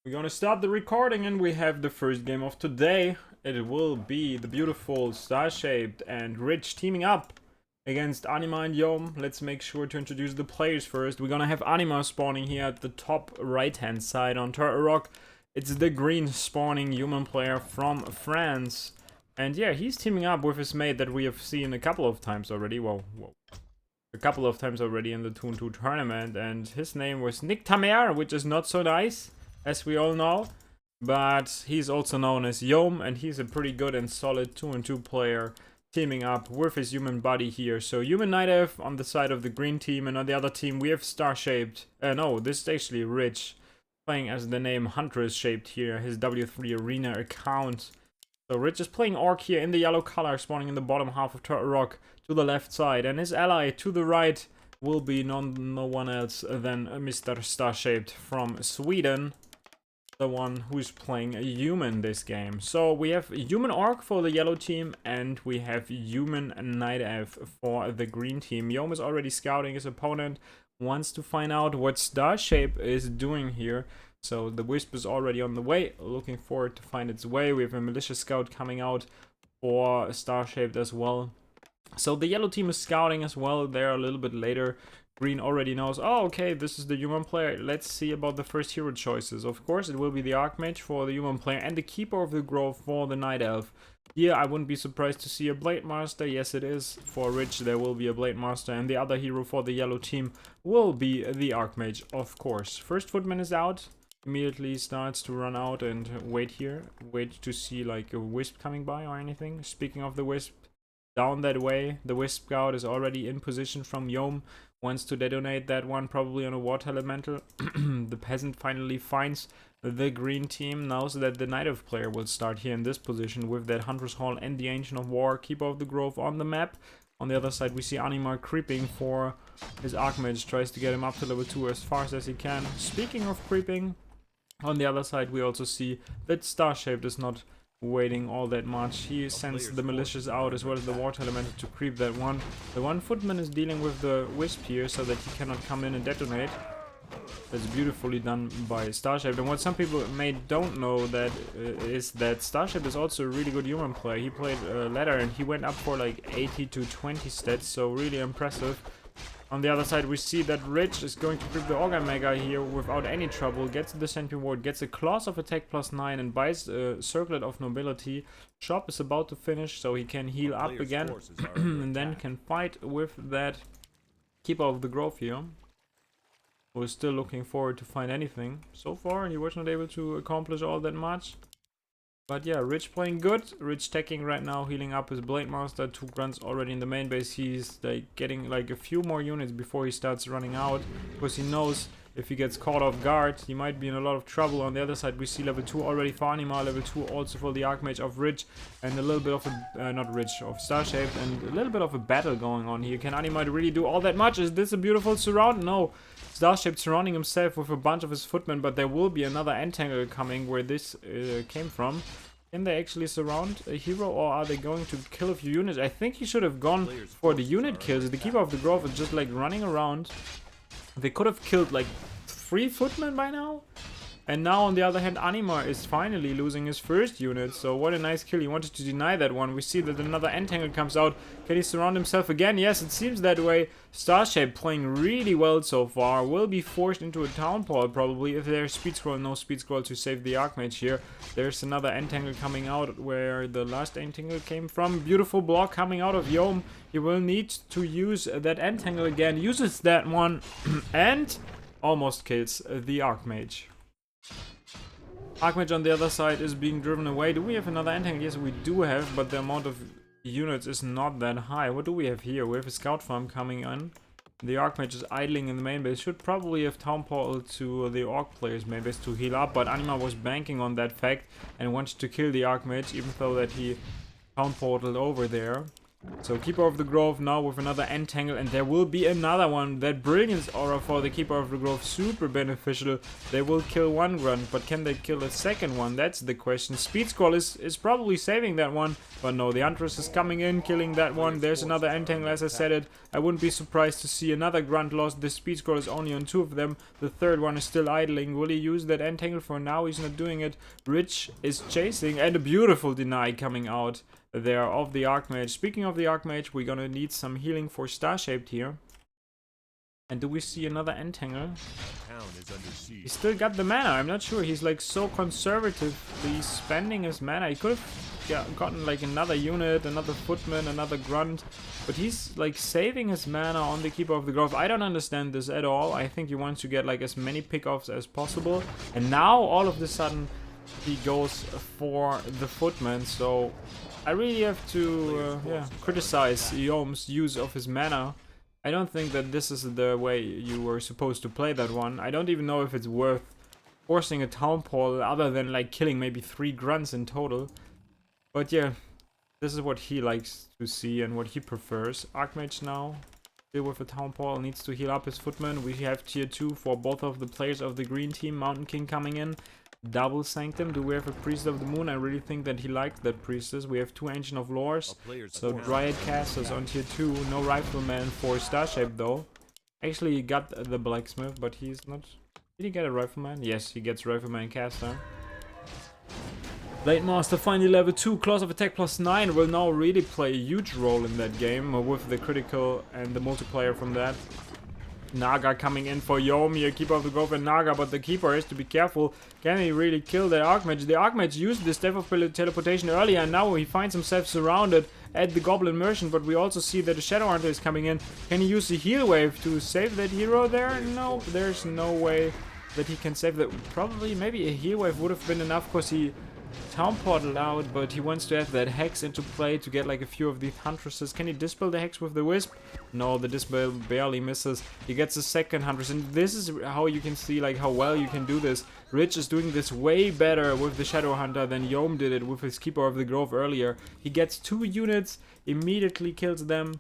We're gonna start the recording and we have the first game of today. It will be the beautiful StarShaped and Rich teaming up against Anima and YoM. Let's make sure to introduce the players first. We're gonna have Anima spawning here at the top right hand side on Turtle Rock. It's the green spawning human player from France. And yeah, he's teaming up with his mate that we have seen a couple of times already. A couple of times already in the 2-2 tournament. And his name was Nick Tamer, which is not so nice, as we all know, but he's also known as YoM, and he's a pretty good and solid 2-2 player, teaming up with his human buddy here. So human Night Elf on the side of the green team, and on the other team we have StarShaped. No, this is actually Rich, playing as the name Hunter is shaped here, his W3 Arena account. So Rich is playing ORC here in the yellow color, spawning in the bottom half of Turtle Rock to the left side, and his ally to the right will be no one else than Mr. StarShaped from Sweden, the one who's playing a human this game. So we have human orc for the yellow team, and we have human night elf for the green team. YoM is already scouting his opponent, wants to find out what StarShaped is doing here. So the wisp is already on the way, looking forward to find its way. We have a militia scout coming out for StarShaped as well. So the yellow team is scouting as well. They're a little bit later. Green already knows, oh, okay, this is the human player. Let's see about the first hero choices. Of course, it will be the Archmage for the human player and the Keeper of the Grove for the Night Elf. Yeah, I wouldn't be surprised to see a Blade Master. Yes, it is. For Rich, there will be a Blade Master. And the other hero for the yellow team will be the Archmage, of course. First Footman is out. Immediately starts to run out and wait here. Wait to see like a Wisp coming by or anything. Speaking of the Wisp, down that way, the Wisp Scout is already in position from YoM. Wants to detonate that one, probably on a water elemental. The peasant finally finds the green team, knows that the Night Elf player will start here in this position with that Hunter's Hall and the Ancient of War, Keeper of the Grove on the map. On the other side we see Anima creeping for his Archmage, tries to get him up to level 2 as fast as he can. Speaking of creeping, on the other side we also see that StarShaped is not waiting all that much. He sends the militias out as well as the water elemental to creep that one. The one footman is dealing with the wisp here so that he cannot come in and detonate. That's beautifully done by StarShaped. And what some people don't know is that StarShaped is also a really good human player. He played ladder and he went up for like 80 to 20 stats, so really impressive. On the other side we see that Rich is going to grip the Organ Mega here without any trouble, gets the Sentry Ward, gets a Claws of Attack +9 and buys a Circlet of Nobility. Shop is about to finish so he can heal up again and then can fight with that Keeper of the Grove here. We're still looking forward to find anything. So far he was not able to accomplish all that much. But yeah, Rich playing good. Rich teching right now, healing up his Blade Master. 2 grunts already in the main base. He's like getting like a few more units before he starts running out, because he knows if he gets caught off guard, he might be in a lot of trouble. On the other side, we see level 2 already for Anima, level 2 also for the Archmage of Rich, and a little bit of a, not Rich, of StarShaped, and a little bit of a battle going on here. Can Anima really do all that much? Is this a beautiful surround? No. StarShaped surrounding himself with a bunch of his footmen, but there will be another entangle coming where this came from. Can they actually surround a hero, or are they going to kill a few units? I think he should have gone for the unit kills. The Keeper of the Grove is just like running around. They could have killed like 3 footmen by now. And now on the other hand, Anima is finally losing his first unit. So what a nice kill. He wanted to deny that one. We see that another entangle comes out. Can he surround himself again? Yes, it seems that way. StarShaped playing really well so far. Will be forced into a town hall probably if there's speed scroll. No speed scroll to save the Archmage here. There's another entangle coming out where the last entangle came from. Beautiful block coming out of YoM. He will need to use that entangle again. Uses that one and almost kills the Archmage. Archmage on the other side is being driven away. Do we have another entangle? Yes, we do have, but the amount of units is not that high. What do we have here? We have a scout farm coming in. The Archmage is idling in the main base. Should probably have town portal to the Orc players' main base to heal up, but Anima was banking on that fact and wanted to kill the Archmage, even though that he town portaled over there. So Keeper of the Grove now with another Entangle, and there will be another one. That Brilliance Aura for the Keeper of the Grove, super beneficial. They will kill one grunt, but can they kill a second one? That's the question. Speed Scroll is probably saving that one, but no, the Huntress is coming in, killing that one. There's another Entangle, as I said it. I wouldn't be surprised to see another grunt lost. The Speed Scroll is only on 2 of them. The third one is still idling. Will he use that Entangle? For now, he's not doing it. Rich is chasing, and a beautiful deny coming out there of the Archmage. Speaking of the Archmage, we're gonna need some healing for StarShaped here. And do we see another Entangle? He still got the mana. I'm not sure. He's like so conservatively spending his mana. He could have gotten like another unit, another footman, another grunt, but he's like saving his mana on the Keeper of the Grove. I don't understand this at all. I think he wants to get like as many pickoffs as possible, and now all of a sudden he goes for the footman. So I really have to criticize YoM's use of his mana. I don't think that this is the way you were supposed to play that one. I don't even know if it's worth forcing a Townfall other than like killing maybe 3 grunts in total. But yeah, this is what he likes to see and what he prefers. Archmage now, still with a Townfall, needs to heal up his footman. We have tier 2 for both of the players of the green team. Mountain King coming in. Double Sanctum. Do we have a Priest of the Moon? I really think that he liked that Priestess. We have 2 Ancient of Lores. So Dryad casters on tier 2. No Rifleman for StarShaped though. Actually, he got the Blacksmith, but he's not... Did he get a Rifleman? Yes, he gets Rifleman caster. Blade Master finally level 2. Claws of Attack +9 will now really play a huge role in that game with the critical and the multiplayer from that. Naga coming in for YoM here, Keeper of the Grove and Naga, but the Keeper has to be careful. Can he really kill the Archmage? The Archmage used this Death of Teleportation earlier, and now he finds himself surrounded at the Goblin Merchant, but we also see that the Shadowhunter is coming in. Can he use the Heal Wave to save that hero there? No, there's no way that he can save that. Probably, maybe a Heal Wave would have been enough, because he Town Portal out, but he wants to have that Hex into play to get like a few of these Huntresses. Can he dispel the Hex with the Wisp? No, the dispel barely misses. He gets a second Huntress, and this is how you can see like how well you can do this. Rich is doing this way better with the Shadowhunter than YoM did it with his Keeper of the Grove earlier. He gets 2 units, immediately kills them.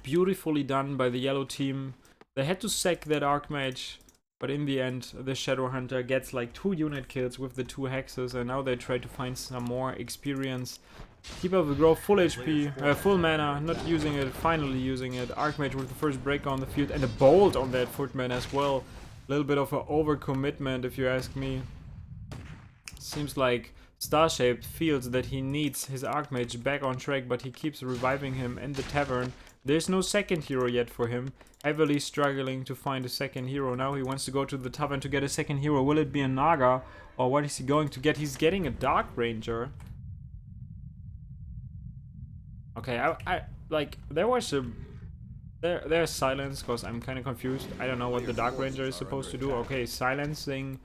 Beautifully done by the yellow team. They had to sack that Archmage, but in the end, the Shadowhunter gets like 2 unit kills with the 2 hexes, and now they try to find some more experience. Keeper of the Grove, full HP, full mana, not using it, finally using it. Archmage with the first break on the field, and a bolt on that footman as well. A little bit of an overcommitment, if you ask me. Seems like StarShaped feels that he needs his Archmage back on track, but he keeps reviving him in the tavern. There's no second hero yet for him. Heavily struggling to find a second hero. Now he wants to go to the tavern to get a second hero. Will it be a Naga? Or what is he going to get? He's getting a Dark Ranger. Okay, I like, there was a... There's silence, because I'm kind of confused. I don't know what the Dark Ranger is supposed to do. Okay, silencing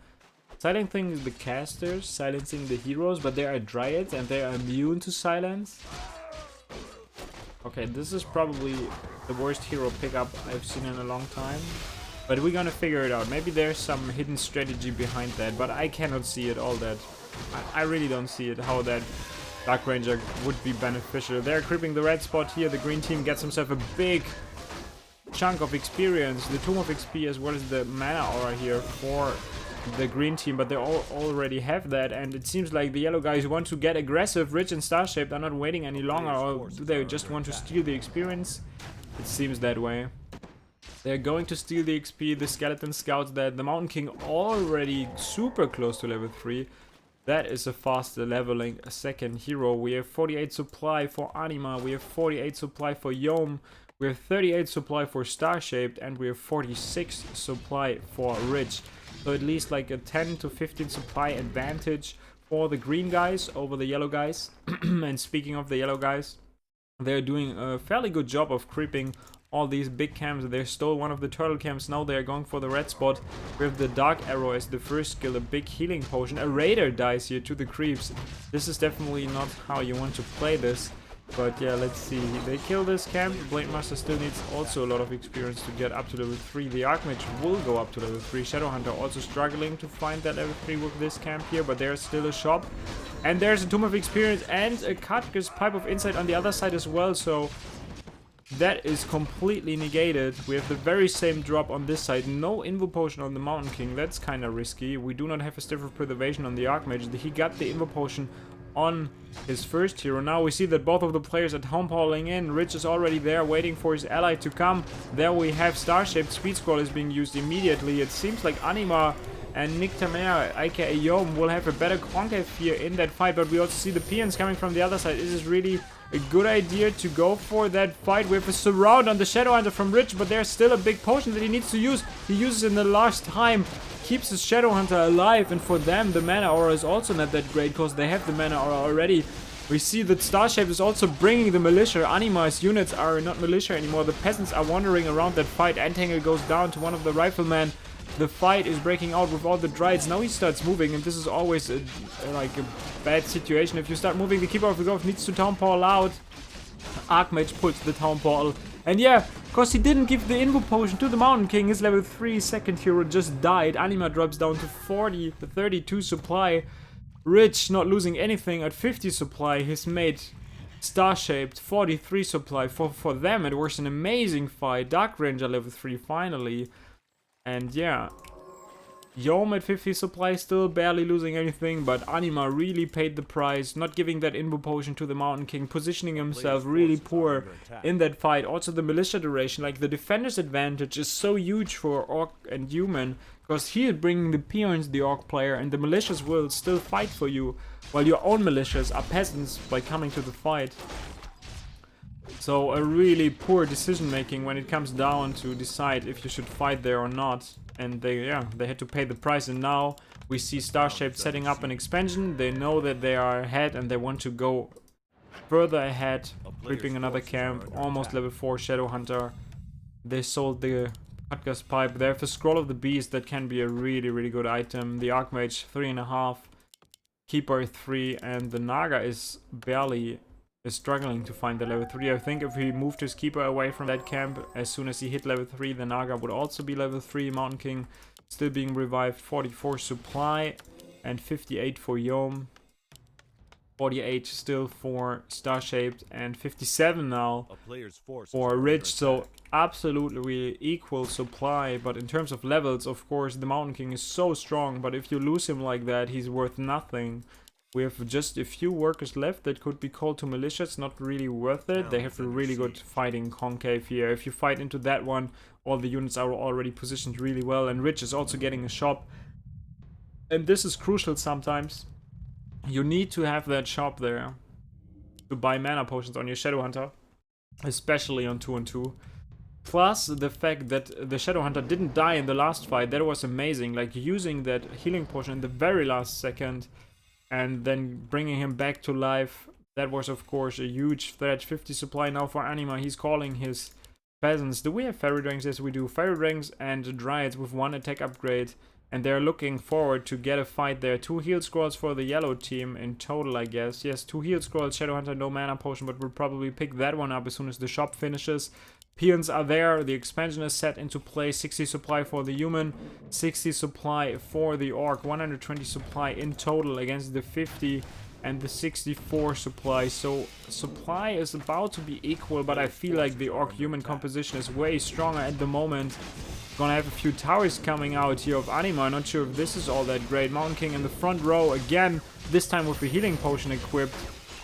the casters, silencing the heroes, but they are Dryads and they are immune to silence. Okay, this is probably the worst hero pickup I've seen in a long time. But we're gonna figure it out. Maybe there's some hidden strategy behind that, but I cannot see it all that. I really don't see it, how that Dark Ranger would be beneficial. They're creeping the red spot here. The green team gets himself a big chunk of experience. The Tomb of XP as well as the mana aura here for the green team, but they already have that, and it seems like the yellow guys want to get aggressive. Rich and StarShaped are not waiting any longer, or do they just want to steal the experience? It seems that way. They're going to steal the XP. The Skeleton Scouts that the Mountain King already super close to level 3. That is a faster leveling second hero. We have 48 supply for Anima, we have 48 supply for YoM, we have 38 supply for StarShaped, and we have 46 supply for Rich. So at least like a 10 to 15 supply advantage for the green guys over the yellow guys. And speaking of the yellow guys, they're doing a fairly good job of creeping all these big camps. They stole one of the turtle camps, now they're going for the red spot with the Dark Arrow as the first skill, a big healing potion. A raider dies here to the creeps. This is definitely not how you want to play this. But yeah, let's see. They kill this camp. Blade Master still needs also a lot of experience to get up to level 3. The Archmage will go up to level 3. Shadowhunter also struggling to find that level 3 with this camp here, but there's still a shop. And there's a Tomb of Experience and a Katka's Pipe of Insight on the other side as well, so that is completely negated. We have the very same drop on this side. No Invo Potion on the Mountain King. That's kind of risky. We do not have a Stiff of Preservation on the Archmage. He got the Invo Potion on his first hero. Now we see that both of the players are townpalling in. Rich is already there waiting for his ally to come. There we have StarShaped. Speed Scroll is being used immediately. It seems like Anima and Nick Tamer, aka YoM, will have a better concave here in that fight, but we also see the peons coming from the other side. Is this really a good idea to go for that fight? We have a surround on the Shadowhunter from Rich, but there's still a big potion that he needs to use. He uses in the last time, keeps his Shadowhunter alive, and for them the mana aura is also not that great because they have the mana aura already. We see that StarShaped is also bringing the militia. Anima's units are not militia anymore. The peasants are wandering around that fight. Entangle goes down to one of the riflemen. The fight is breaking out with all the Dryades. Now he starts moving, and this is always like a bad situation. If you start moving, the Keeper of the Grove needs to townpal out. Archmage puts the townpal. And yeah, because he didn't give the Invo Potion to the Mountain King, his level 3 second hero just died. Anima drops down to 32 supply. Rich not losing anything at 50 supply. His mate StarShaped 43 supply. For them it was an amazing fight. Dark Ranger level 3 finally. And yeah, YoM at 50 supply, still barely losing anything, but Anima really paid the price, not giving that Invo Potion to the Mountain King, positioning himself really poor in that fight. Also the militia duration, like the defender's advantage is so huge for Orc and Human, because he is bringing the peons, the Orc player, and the militias will still fight for you, while your own militias are peasants by coming to the fight. So a really poor decision making when it comes down to decide if you should fight there or not. And they had to pay the price, and now we see StarShaped setting up an expansion. They know that they are ahead and they want to go further ahead, creeping another camp, almost level 4 Shadowhunter. They sold the Katka's Pipe. They have a Scroll of the Beast that can be a really good item. The Archmage 3.5, Keeper 3, and the Naga is barely struggling to find the level 3. I think if he moved his Keeper away from that camp, as soon as he hit level 3, the Naga would also be level 3. Mountain King still being revived. 44 supply and 58 for YoM. 48 still for StarShaped and 57 now for Rich. So absolutely equal supply, but in terms of levels, of course, the Mountain King is so strong, but if you lose him like that, he's worth nothing. We have just a few workers left that could be called to militia. It's not really worth it. They have a really good fighting concave here. If you fight into that one, all the units are already positioned really well. And Rich is also getting a shop. And this is crucial sometimes. You need to have that shop there to buy mana potions on your Shadowhunter. Especially on 2-on-2. Plus the fact that the Shadowhunter didn't die in the last fight. That was amazing. Like using that healing potion in the very last second. And then bringing him back to life, that was of course a huge threat. 50 supply now for Anima. He's calling his peasants. Do we have Fairy Dragons? Yes, we do. Fairy Dragons and Dryads with 1 attack upgrade. And they're looking forward to get a fight there. 2 heal scrolls for the yellow team in total, I guess. Yes, 2 heal scrolls. Shadowhunter, no mana potion, but we'll probably pick that one up as soon as the shop finishes. Peons are there. The expansion is set into play. 60 supply for the human, 60 supply for the orc, 120 supply in total against the 50 and the 64 supply. So supply is about to be equal, but I feel like the orc human composition is way stronger at the moment. Gonna have a few towers coming out here of Anima. Not sure if this is all that great. Mountain King in the front row again, this time with a healing potion equipped.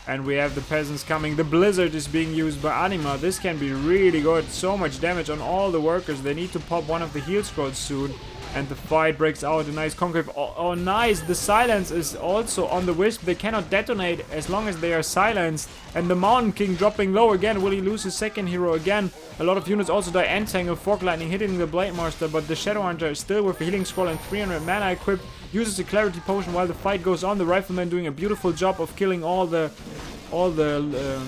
And we have the peasants coming. The blizzard is being used by Anima. This can be really good. So much damage on all the workers. They need to pop one of the heal scrolls soon. And the fight breaks out. A nice concave. Oh, nice. The silence is also on the wisp. They cannot detonate as long as they are silenced. And the Mountain King dropping low again. Will he lose his second hero again? A lot of units also die. Entangle, Fork Lightning hitting the Blade Master. But the Shadowhunter is still with a healing scroll and 300 mana equipped. Uses a Clarity Potion while the fight goes on. The Rifleman doing a beautiful job of killing all the all the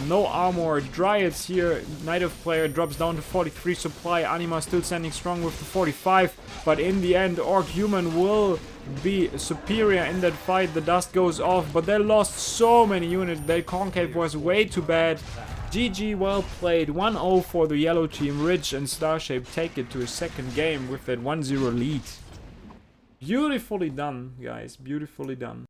no armor Dryads here. Knight of player drops down to 43 supply. Anima still standing strong with the 45. But in the end, Orc Human will be superior in that fight. The dust goes off, but they lost so many units. That concave was way too bad. GG, well played. 1-0 for the yellow team. Rich and StarShaped take it to a second game with that 1-0 lead. Beautifully done, guys. Beautifully done.